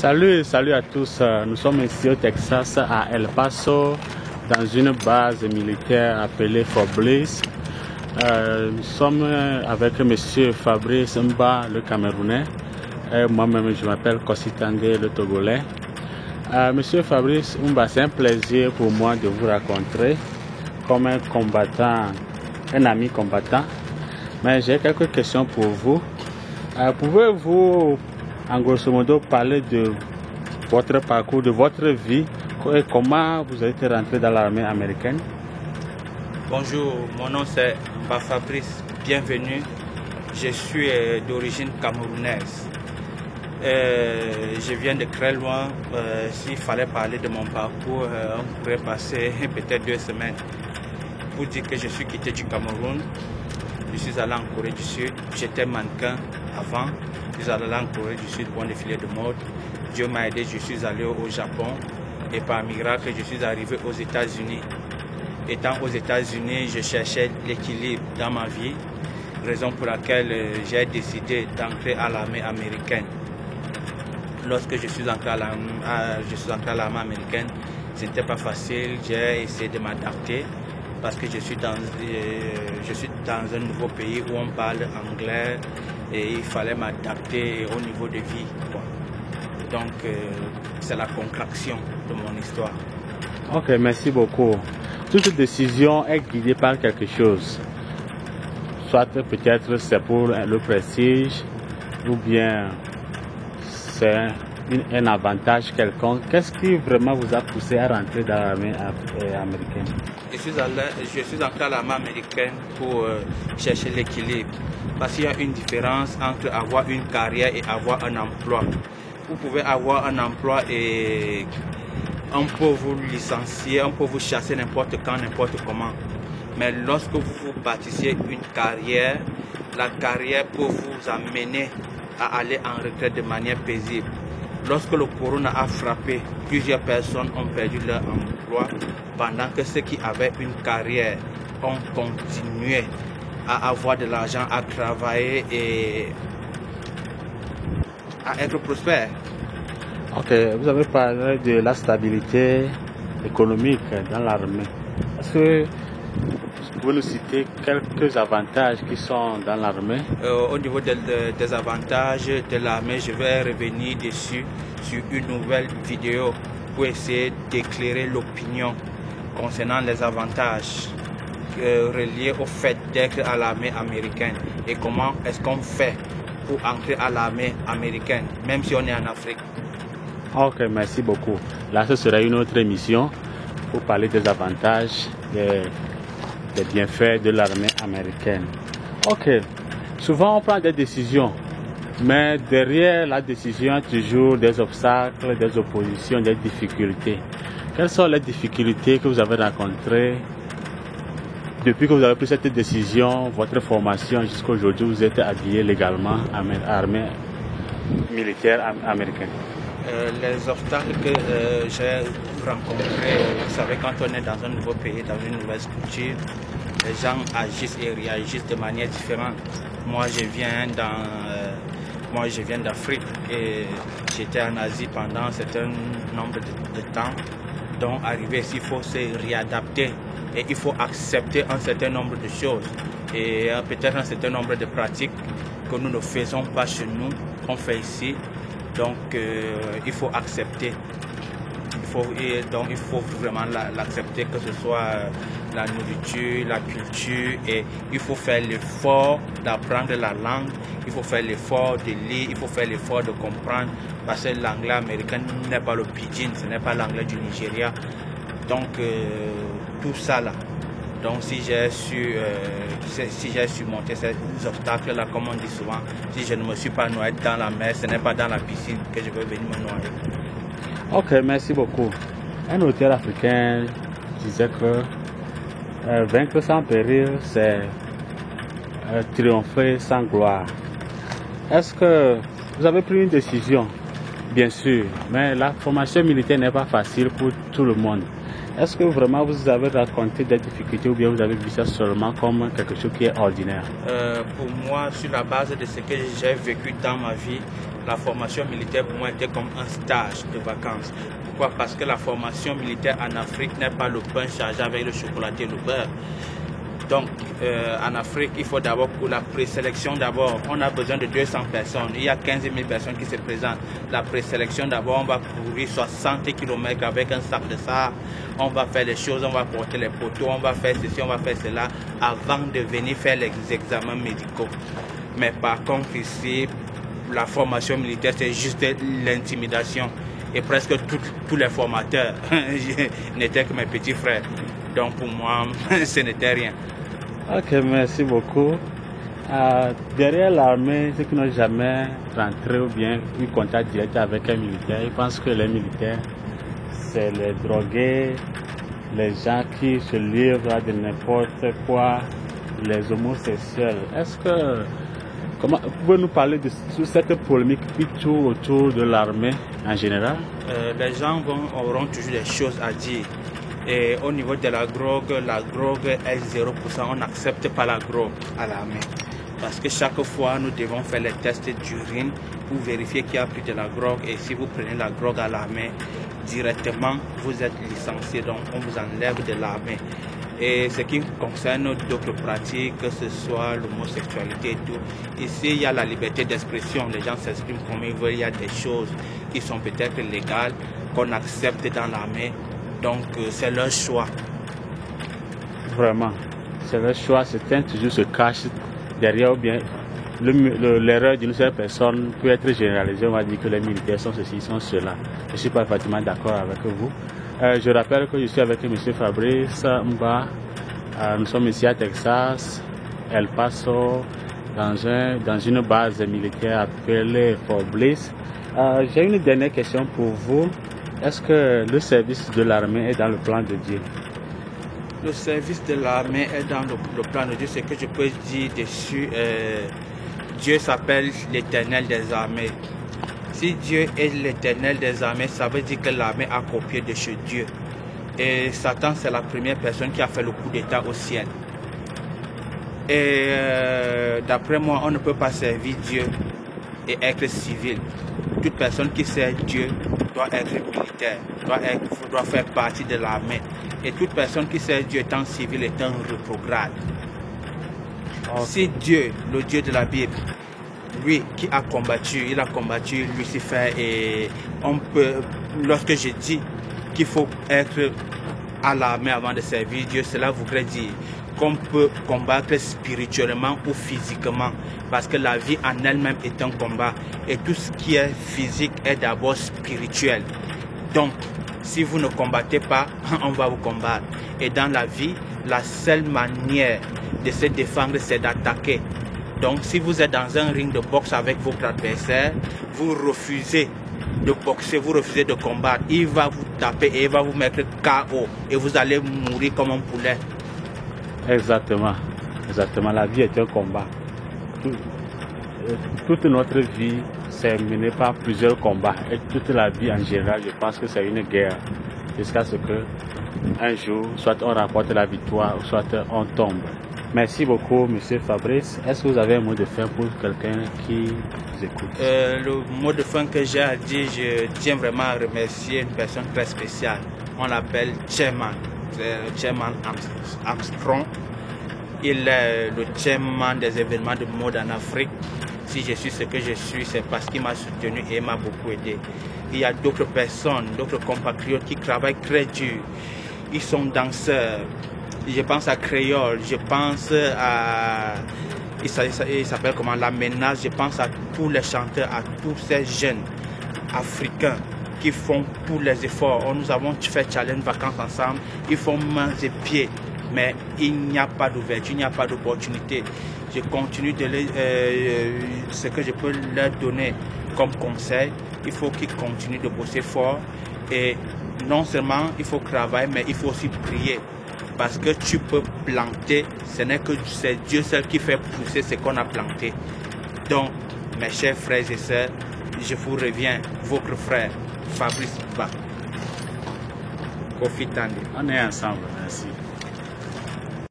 Salut à tous. Nous sommes ici au Texas, à El Paso, dans une base militaire appelée Fort Bliss. Nous sommes avec M. Fabrice Mba, le Camerounais, et moi-même je m'appelle Kositande, le Togolais. Monsieur Fabrice Mba, c'est un plaisir pour moi de vous rencontrer comme un combattant, un ami combattant. Mais j'ai quelques questions pour vous. Pouvez-vous, en grosso modo, parler de votre parcours, de votre vie et comment vous êtes rentré dans l'armée américaine? Bonjour, mon nom c'est Mba Fabrice, bienvenue. Je suis d'origine camerounaise. Je viens de très loin. S'il fallait parler de mon parcours, on pourrait passer peut-être 2 semaines. Pour dire que je suis quitté du Cameroun, je suis allé en Corée du Sud. J'étais mannequin avant. Je suis allé en Corée du Sud pour un défilé de mode. Dieu m'a aidé, je suis allé au Japon. Et par miracle, je suis arrivé aux États-Unis. Étant aux États-Unis, je cherchais l'équilibre dans ma vie. Raison pour laquelle j'ai décidé d'entrer à l'armée américaine. Lorsque je suis entré à l'armée américaine, ce n'était pas facile. J'ai essayé de m'adapter parce que je suis dans un nouveau pays où on parle anglais et il fallait m'adapter au niveau de vie, quoi. Donc, c'est la contraction de mon histoire. Ok, merci beaucoup. Toute décision est guidée par quelque chose. Soit peut-être c'est pour le prestige ou bien c'est un avantage quelconque. Qu'est-ce qui vraiment vous a poussé à rentrer dans l'armée américaine? Je suis entré à l'armée américaine pour chercher l'équilibre. Parce qu'il y a une différence entre avoir une carrière et avoir un emploi. Vous pouvez avoir un emploi et on peut vous licencier, on peut vous chasser n'importe quand, n'importe comment. Mais lorsque vous bâtissez une carrière, la carrière peut vous amener à aller en retraite de manière paisible. Lorsque le corona a frappé, plusieurs personnes ont perdu leur emploi, pendant que ceux qui avaient une carrière ont continué à avoir de l'argent, à travailler et à être prospères. Ok, vous avez parlé de la stabilité économique dans l'armée. Est-ce que vous pouvez nous citer quelques avantages qui sont dans l'armée? Au niveau des avantages de l'armée, je vais revenir dessus sur une nouvelle vidéo pour essayer d'éclairer l'opinion concernant les avantages reliés au fait d'être à l'armée américaine et comment est-ce qu'on fait pour entrer à l'armée américaine, même si on est en Afrique. Ok, merci beaucoup. Là, ce sera une autre émission pour parler des avantages, des bienfaits de l'armée américaine. Ok, souvent on prend des décisions, mais derrière la décision, il y a toujours des obstacles, des oppositions, des difficultés. Quelles sont les difficultés que vous avez rencontrées depuis que vous avez pris cette décision, votre formation jusqu'à aujourd'hui, vous êtes habillé légalement à l'armée militaire américaine? Les obstacles que j'ai rencontrés, vous savez, quand on est dans un nouveau pays, dans une nouvelle structure, les gens agissent et réagissent de manière différente. Moi, je viens d'Afrique et j'étais en Asie pendant un certain nombre de temps. Donc, arrivé ici, il faut se réadapter et il faut accepter un certain nombre de choses et peut-être un certain nombre de pratiques que nous ne faisons pas chez nous, qu'on fait ici. Donc, il faut accepter. Il faut vraiment l'accepter, que ce soit la nourriture, la culture, et il faut faire l'effort d'apprendre la langue, il faut faire l'effort de lire, il faut faire l'effort de comprendre, parce que l'anglais américain n'est pas le pidgin, ce n'est pas l'anglais du Nigeria. Donc, tout ça là. Donc, si j'ai surmonté ces obstacles-là, comme on dit souvent, si je ne me suis pas noyé dans la mer, ce n'est pas dans la piscine que je vais venir me noyer. Ok, merci beaucoup. Un auteur africain disait que vaincre sans péril, c'est triompher sans gloire. Est-ce que vous avez pris une décision? Bien sûr, mais la formation militaire n'est pas facile pour tout le monde. Est-ce que vraiment vous avez raconté des difficultés ou bien vous avez vu ça seulement comme quelque chose qui est ordinaire? Pour moi, sur la base de ce que j'ai vécu dans ma vie, la formation militaire pour moi était comme un stage de vacances. Pourquoi? Parce que la formation militaire en Afrique n'est pas le pain chargé avec le chocolatier et le beurre. Donc, en Afrique, il faut d'abord, pour la présélection d'abord, on a besoin de 200 personnes. Il y a 15 000 personnes qui se présentent. La présélection d'abord, on va courir 60 km avec un sac de sable. On va faire les choses, on va porter les poteaux, on va faire ceci, on va faire cela, avant de venir faire les examens médicaux. Mais par contre, ici, la formation militaire, c'est juste l'intimidation. Et presque tous les formateurs n'étaient que mes petits frères. Donc pour moi, ce n'était rien. Ok, merci beaucoup. Derrière l'armée, ceux qui n'ont jamais rentré ou bien eu contact direct avec un militaire, ils pensent que les militaires, c'est les drogués, les gens qui se livrent à de n'importe quoi, les homosexuels. Est-ce que, comment pouvez-nous parler de cette polémique qui tourne autour de l'armée en général? Les gens auront toujours des choses à dire. Et au niveau de la drogue est 0%. On n'accepte pas la drogue à l'armée. Parce que chaque fois, nous devons faire les tests d'urine pour vérifier qu'il y a plus de la drogue. Et si vous prenez la drogue à l'armée, directement, vous êtes licencié. Donc, on vous enlève de l'armée. Et ce qui concerne d'autres pratiques, que ce soit l'homosexualité et tout, ici, il y a la liberté d'expression. Les gens s'expriment comme ils veulent. Il y a des choses qui sont peut-être légales, qu'on accepte dans l'armée. Donc, c'est leur choix. Vraiment, c'est leur choix. Certains toujours se cachent derrière ou bien l'erreur d'une seule personne peut être généralisée. On va dire que les militaires sont ceci, sont cela. Je suis parfaitement d'accord avec vous. Je rappelle que je suis avec M. Fabrice Mba. Nous sommes ici à Texas, El Paso, dans une base militaire appelée Fort Bliss. J'ai une dernière question pour vous. Est-ce que le service de l'armée est dans le plan de Dieu? Le service de l'armée est dans le plan de Dieu. Ce que je peux dire dessus, Dieu s'appelle l'Éternel des armées. Si Dieu est l'Éternel des armées, ça veut dire que l'armée a copié de chez Dieu. Et Satan, c'est la première personne qui a fait le coup d'État au ciel. Et d'après moi, on ne peut pas servir Dieu et être civil. Toute personne qui sert Dieu doit être militaire, doit faire partie de l'armée. Et toute personne qui sert Dieu étant civil est un rétrograde. Okay. Si Dieu, le Dieu de la Bible, lui qui a combattu, il a combattu Lucifer, et on peut, lorsque je dis qu'il faut être à l'armée avant de servir Dieu, cela voudrait dire qu'on peut combattre spirituellement ou physiquement, parce que la vie en elle-même est un combat et tout ce qui est physique est d'abord spirituel. Donc, si vous ne combattez pas, on va vous combattre. Et dans la vie, la seule manière de se défendre, c'est d'attaquer. Donc, si vous êtes dans un ring de boxe avec votre adversaire, vous refusez de boxer, vous refusez de combattre, il va vous taper et il va vous mettre KO et vous allez mourir comme un poulet. Exactement, exactement. La vie est un combat. Toute notre vie s'est menée par plusieurs combats. Et toute la vie en général, je pense que c'est une guerre. Jusqu'à ce que un jour, soit on rapporte la victoire, soit on tombe. Merci beaucoup, Monsieur Fabrice. Est-ce que vous avez un mot de fin pour quelqu'un qui vous écoute? Le mot de fin que j'ai à dire, je tiens vraiment à remercier une personne très spéciale. On l'appelle Chairman. Chairman Armstrong. Il est le chairman des événements de mode en Afrique. Si je suis ce que je suis, c'est parce qu'il m'a soutenu et m'a beaucoup aidé. Il y a d'autres personnes, d'autres compatriotes qui travaillent très dur. Ils sont danseurs. Je pense à Créole, je pense à... Il s'appelle comment? La Ménage. Je pense à tous les chanteurs, à tous ces jeunes africains qui font tous les efforts. Nous avons fait challenge vacances ensemble. Ils font mains et pieds. Mais il n'y a pas d'ouverture, il n'y a pas d'opportunité. Je continue de ce que je peux leur donner comme conseil. Il faut qu'ils continuent de bosser fort. Et non seulement il faut travailler, mais il faut aussi prier. Parce que tu peux planter, ce n'est que c'est Dieu seul qui fait pousser ce qu'on a planté. Donc, mes chers frères et sœurs, je vous reviens, votre frère Fabrice Mba. Kofi Tande. On est ensemble, merci.